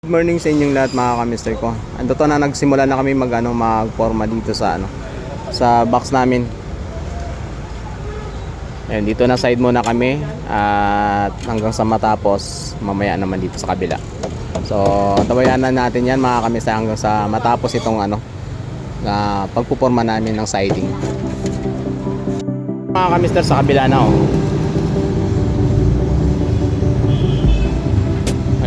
Good morning sa inyong lahat mga kamister ko. Ando to na nagsimula na kami magforma dito sa sa box namin. Ayun, dito na side muna kami at hanggang sa matapos mamaya naman dito sa kabila. So, tabayanan natin 'yan mga kamister hanggang sa matapos itong na pagpuporma namin ng siding. Mga kamister sa kabila na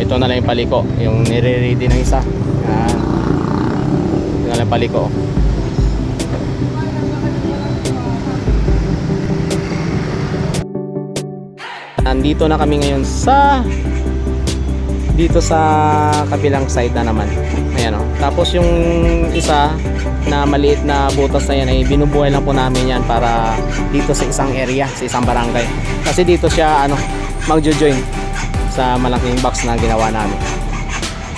ito na lang yung paliko, yung nire-ready ng isa. Yan. Ito na lang yung paliko. Nandito na kami ngayon dito sa kabilang side na naman. Ayan o. Tapos yung isa na maliit na butas na yan ay binubuhay lang po namin yan para dito sa isang area, sa isang barangay. Kasi dito siya magjo-join sa malaking box na ginawa namin.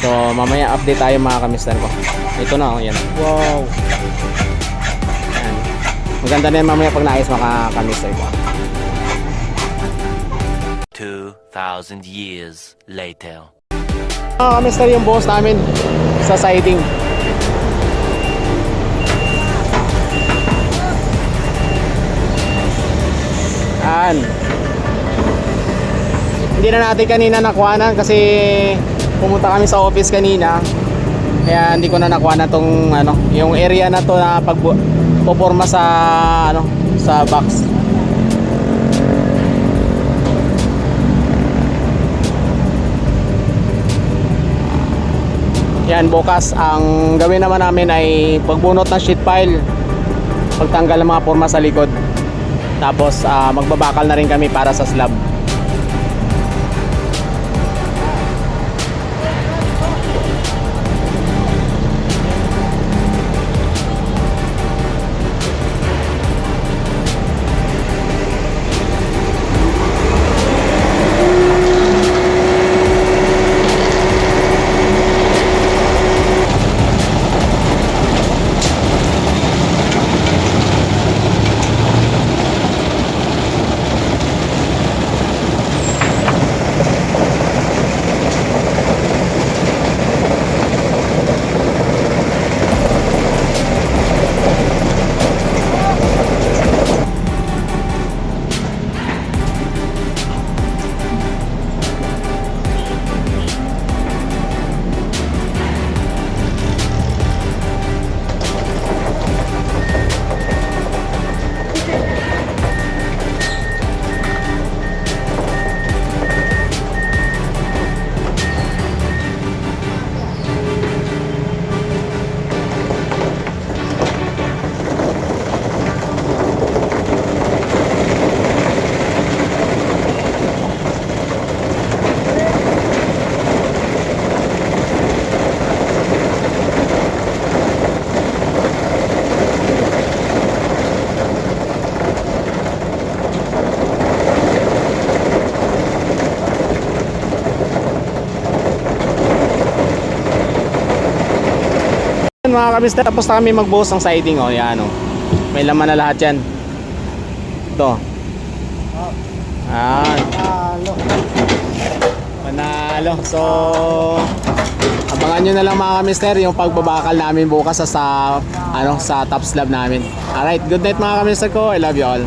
So mamaya update tayo mga kamister ko. Ito na yan. Wow. Yan. Maganda na yan mamaya pag naayos mga kamister ko. 2,000 years later. Mga kamister, yung buhos namin sa siding. Yan. Hindi na natin kanina nakuhanan kasi pumunta kami sa office kanina. Kaya hindi ko na nakuhanan tong yung area na to na pagpoporma sa sa box. Yan, bukas ang gawin naman namin ay pagbunot ng sheet pile, pagtanggal ng mga porma sa likod. Tapos magbabakal na rin kami para sa slab. Mga kamister, tapos na kami magbuhos ng siding yan may laman na lahat yan. Ito panalo. So abangan nyo na lang mga kamister yung pagbabakal namin bukas sa top slab namin. Alright, good night mga kamister ko, I love you all.